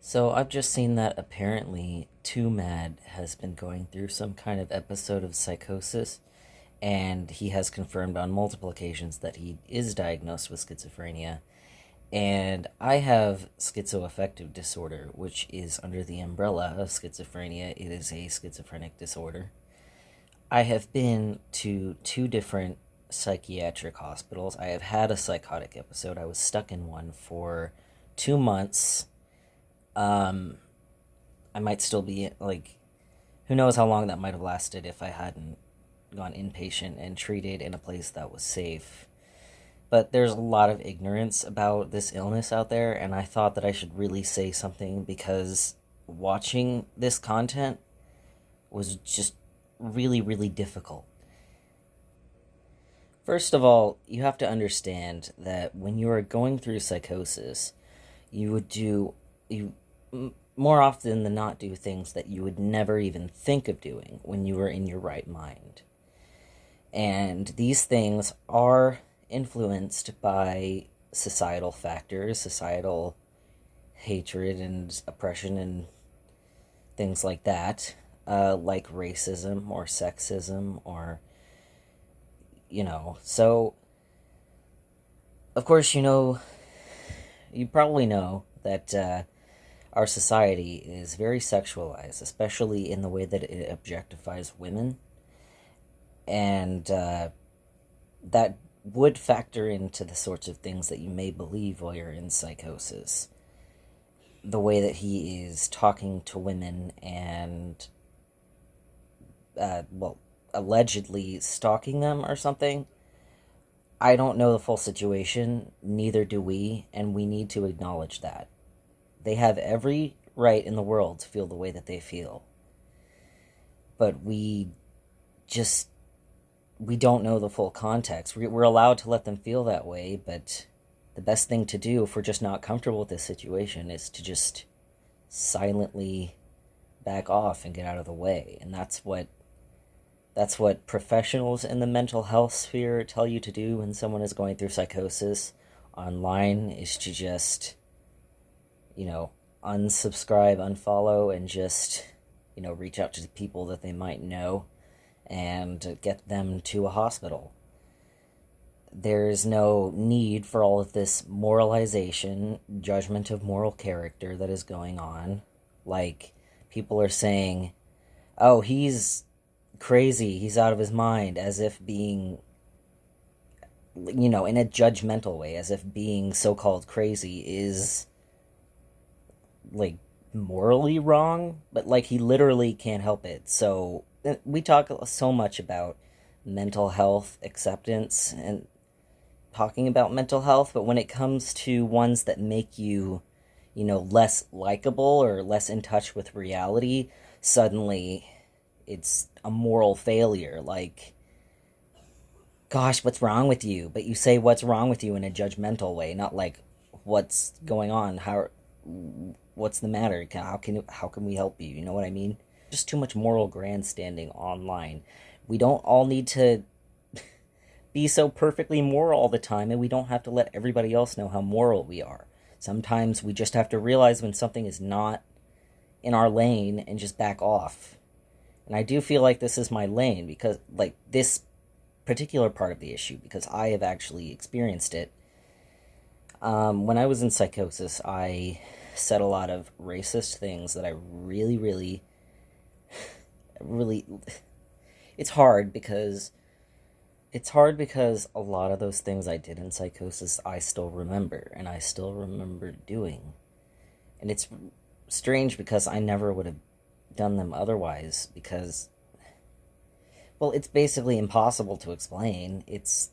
So I've just seen that apparently twomad has been going through some kind of episode of psychosis, and he has confirmed on multiple occasions that he is diagnosed with schizophrenia. And I have schizoaffective disorder, which is under the umbrella of schizophrenia. It is a schizophrenic disorder. I have been to two different psychiatric hospitals. I have had a psychotic episode. I was stuck in one for 2 months. um I might still be like, who knows how long that might have lasted if I hadn't gone inpatient and treated in a place that was safe. But there's a lot of ignorance about this illness out there, and I thought that I should really say something because watching this content was just really, really difficult. First of all, you have to understand that when you are going through psychosis, you would do you more often than not do things that you would never even think of doing when you were in your right mind. And these things are influenced by societal factors, societal hatred and oppression and things like that, like racism or sexism or, So, of course, you probably know that our society is very sexualized, especially in the way that it objectifies women. And that would factor into the sorts of things that you may believe while you're in psychosis. The way that he is talking to women and, allegedly stalking them or something. I don't know the full situation, neither do we, and we need to acknowledge that. They have every right in the world to feel the way that they feel. But just, we don't know the full context. We're allowed to let them feel that way, but the best thing to do if we're just not comfortable with this situation is to just silently back off and get out of the way. And that's what professionals in the mental health sphere tell you to do when someone is going through psychosis online, is to just, unsubscribe, unfollow, and just, reach out to people that they might know and get them to a hospital. There's no need for all of this moralization, judgment of moral character that is going on. Like, people are saying, oh, he's crazy, he's out of his mind, as if being, in a judgmental way, as if being so called crazy is, like, morally wrong, but, like, he literally can't help it. So, we talk so much about mental health acceptance and talking about mental health, but when it comes to ones that make you, less likable or less in touch with reality, suddenly it's a moral failure. Like, gosh, what's wrong with you? But you say what's wrong with you in a judgmental way, not like what's going on, what's the matter? How can we help you? You know what I mean? Just too much moral grandstanding online. We don't all need to be so perfectly moral all the time, and we don't have to let everybody else know how moral we are. Sometimes we just have to realize when something is not in our lane and just back off. And I do feel like this is my lane because, like, this particular part of the issue, because I have actually experienced it. When I was in psychosis, I said a lot of racist things that I really, really, really. It's hard because a lot of those things I did in psychosis I still remember, and I still remember doing. And it's strange because I never would have done them otherwise, because, well, it's basically impossible to explain. It's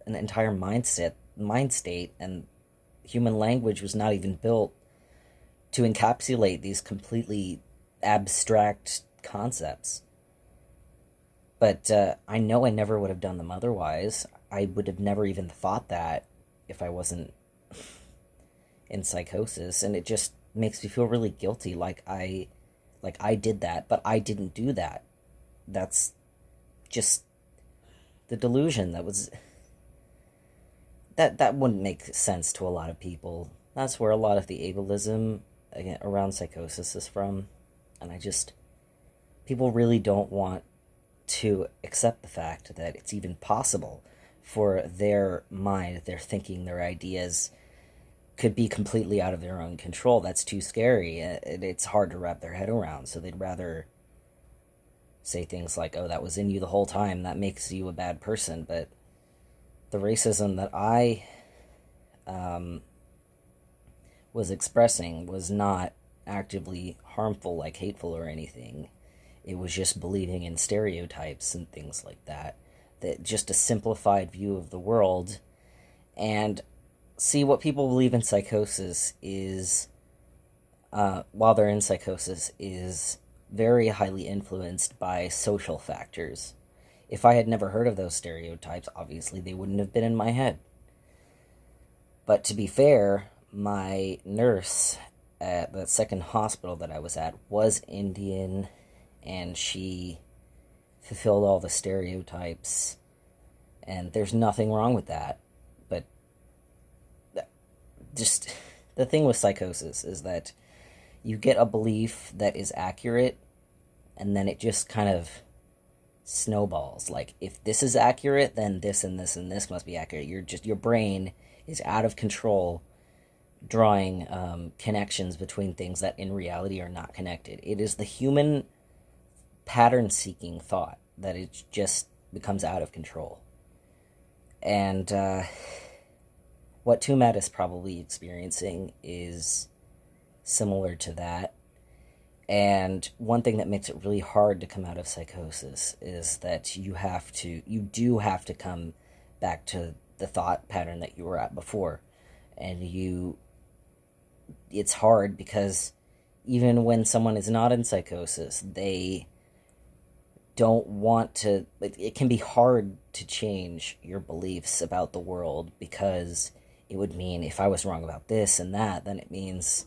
an entire mind state, and human language was not even built to encapsulate these completely abstract concepts. But I know I never would have done them otherwise. I would have never even thought that if I wasn't in psychosis, and it just makes me feel really guilty, like I did that, but I didn't do that. That's just the delusion that wouldn't make sense to a lot of people. That's where a lot of the ableism again, around psychosis is from, and I just people really don't want to accept the fact that it's even possible for their mind, their thinking, their ideas could be completely out of their own control. That's too scary. It's hard to wrap their head around. So they'd rather say things like, oh, that was in you the whole time. That makes you a bad person. But the racism that I um, was expressing was not actively harmful, like hateful or anything. It was just believing in stereotypes and things like that. That just a simplified view of the world. And see, what people believe in psychosis is, while they're in psychosis, is very highly influenced by social factors. If I had never heard of those stereotypes, obviously they wouldn't have been in my head. But to be fair, my nurse at the second hospital that I was at was Indian, and she fulfilled all the stereotypes, and there's nothing wrong with that. But just the thing with psychosis is that you get a belief that is accurate, and then it just kind of snowballs. Like, if this is accurate, then this and this and this must be accurate. Your brain is out of control, drawing connections between things that in reality are not connected. It is the human pattern-seeking thought that it just becomes out of control. And what twomad is probably experiencing is similar to that. And one thing that makes it really hard to come out of psychosis is that you do have to come back to the thought pattern that you were at before. And it's hard because even when someone is not in psychosis, they don't want to, it can be hard to change your beliefs about the world, because it would mean if I was wrong about this and that, then it means,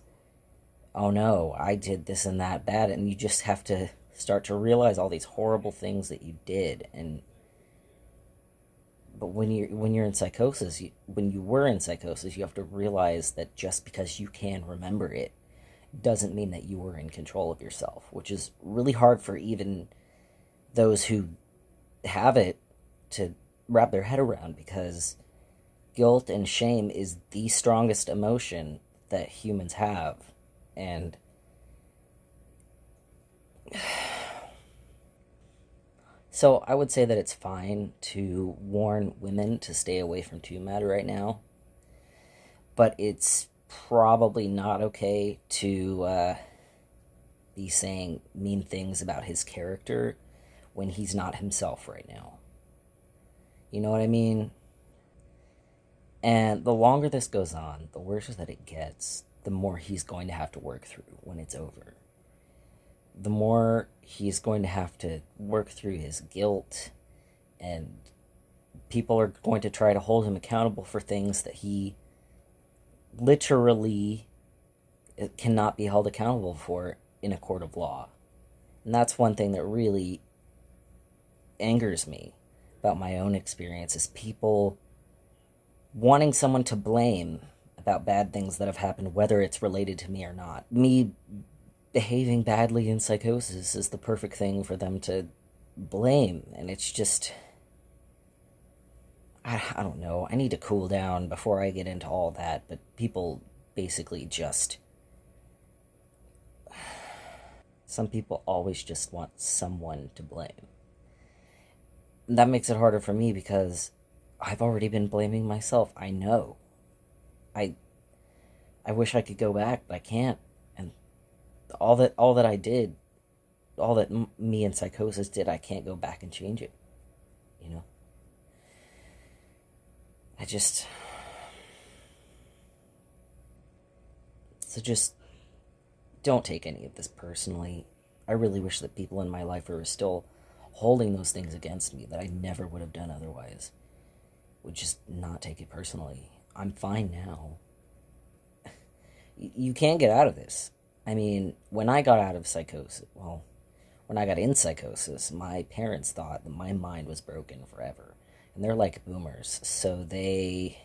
oh no, I did this and that bad. And you just have to start to realize all these horrible things that you did. But when you're in psychosis, when you were in psychosis, you have to realize that just because you can remember it doesn't mean that you were in control of yourself, which is really hard for even those who have it to wrap their head around, because guilt and shame is the strongest emotion that humans have. And so I would say that it's fine to warn women to stay away from twomad right now, but it's probably not okay to be saying mean things about his character when he's not himself right now. You know what I mean? And the longer this goes on, the worse that it gets, the more he's going to have to work through when it's over. The more he's going to have to work through his guilt, and people are going to try to hold him accountable for things that he literally cannot be held accountable for in a court of law. And that's one thing that really angers me about my own experience, is people wanting someone to blame about bad things that have happened, whether it's related to me or not. Me behaving badly in psychosis is the perfect thing for them to blame, and it's just, I don't know, I need to cool down before I get into all that, but people basically just, some people always just want someone to blame. And that makes it harder for me because I've already been blaming myself. I know. I wish I could go back, but I can't. And all that I did, all that me and psychosis did, I can't go back and change it. You know? So just don't take any of this personally. I really wish that people in my life were still holding those things against me that I never would have done otherwise would just not take it personally. I'm fine now. You can't get out of this. I mean, when I got out of psychosis, when I got in psychosis, my parents thought that my mind was broken forever. And they're like boomers, so they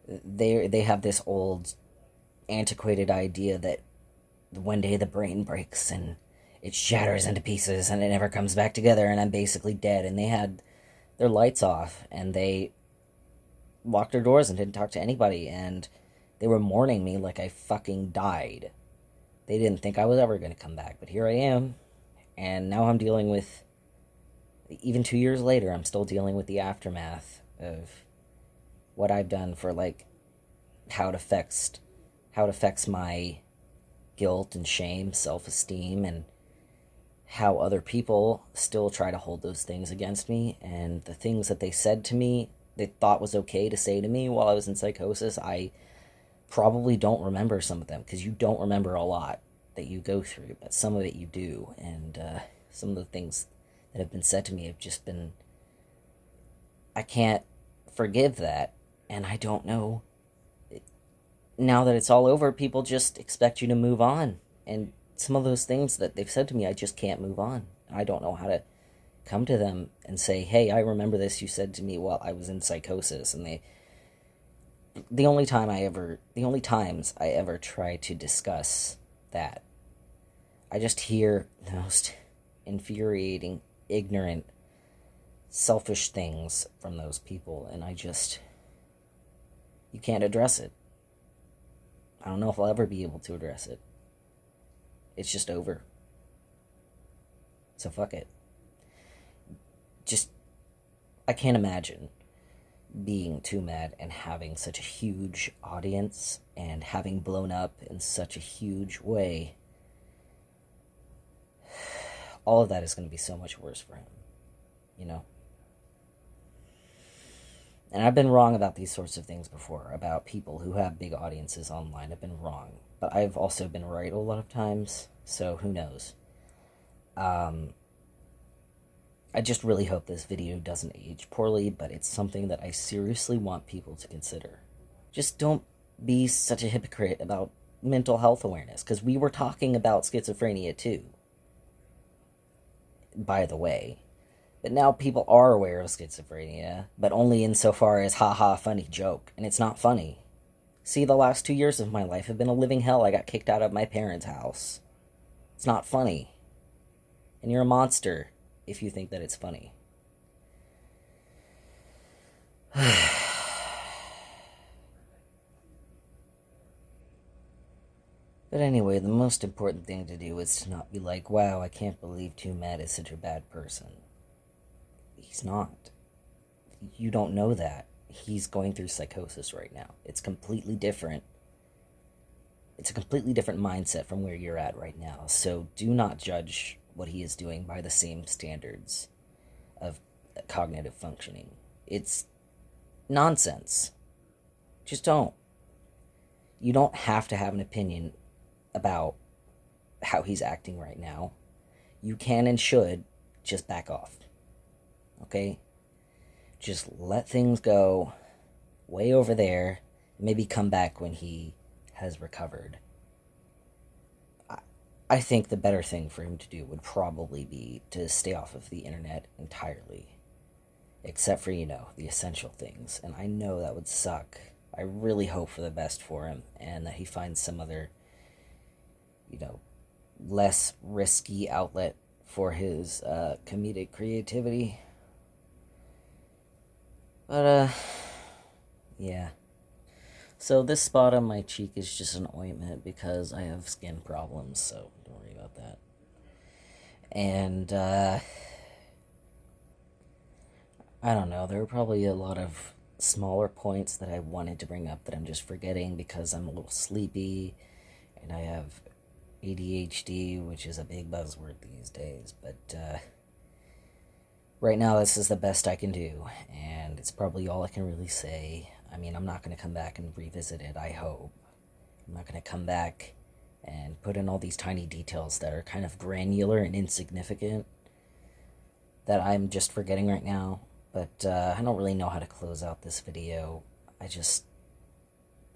have this old antiquated idea that one day the brain breaks and it shatters into pieces and it never comes back together and I'm basically dead. And they had their lights off and they locked their doors and didn't talk to anybody, and they were mourning me like I fucking died. They didn't think I was ever going to come back, but here I am. And now I'm dealing with, even 2 years later, I'm still dealing with the aftermath of what I've done for, like, how it affects my guilt and shame, self-esteem, and how other people still try to hold those things against me. And the things that they said to me, they thought was okay to say to me while I was in psychosis, I probably don't remember some of them, because you don't remember a lot that you go through, but some of it you do. And some of the things that have been said to me have just been, I can't forgive that. And I don't know, now that it's all over, people just expect you to move on. And some of those things that they've said to me, I just can't move on. I don't know how to come to them and say, hey, I remember this you said to me while I was in psychosis. And the only times I ever try to discuss that, I just hear the most infuriating, ignorant, selfish things from those people, and you can't address it. I don't know if I'll ever be able to address it. It's just over. So fuck it. I can't imagine being twomad and having such a huge audience and having blown up in such a huge way. All of that is going to be so much worse for him, you know? And I've been wrong about these sorts of things before, about people who have big audiences online. I've been wrong. But I've also been right a lot of times, so who knows? I just really hope this video doesn't age poorly, but it's something that I seriously want people to consider. Just don't be such a hypocrite about mental health awareness, because we were talking about schizophrenia too, by the way. But now people are aware of schizophrenia, but only insofar as haha funny joke, and it's not funny. See, the last 2 years of my life have been a living hell. I got kicked out of my parents' house. It's not funny. And you're a monster if you think that it's funny. But anyway, the most important thing to do is to not be like, wow, I can't believe twomad is such a bad person. He's not. You don't know that. He's going through psychosis right now. It's completely different. It's a completely different mindset from where you're at right now. So do not judge what he is doing by the same standards of cognitive functioning. It's nonsense. Just don't. You don't have to have an opinion about how he's acting right now. You can and should just back off. Okay? Just let things go way over there. Maybe come back when he has recovered. I think the better thing for him to do would probably be to stay off of the internet entirely. Except for, the essential things. And I know that would suck. I really hope for the best for him, and that he finds some other, less risky outlet for his comedic creativity. But, yeah. So this spot on my cheek is just an ointment because I have skin problems, so don't worry about that. And, I don't know, there are probably a lot of smaller points that I wanted to bring up that I'm just forgetting because I'm a little sleepy, and I have ADHD, which is a big buzzword these days, but, right now this is the best I can do, and it's probably all I can really say. I mean, I'm not going to come back and revisit it, I hope. I'm not going to come back and put in all these tiny details that are kind of granular and insignificant that I'm just forgetting right now. But I don't really know how to close out this video. I just,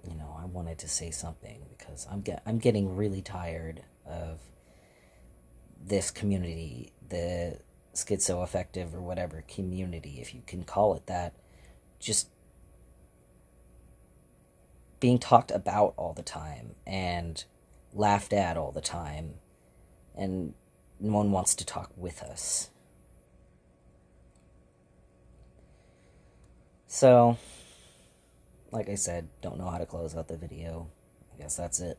I wanted to say something because I'm getting really tired of this community, the schizoaffective or whatever community, if you can call it that, just being talked about all the time and laughed at all the time, and no one wants to talk with us. So, like I said, don't know how to close out the video. I guess that's it.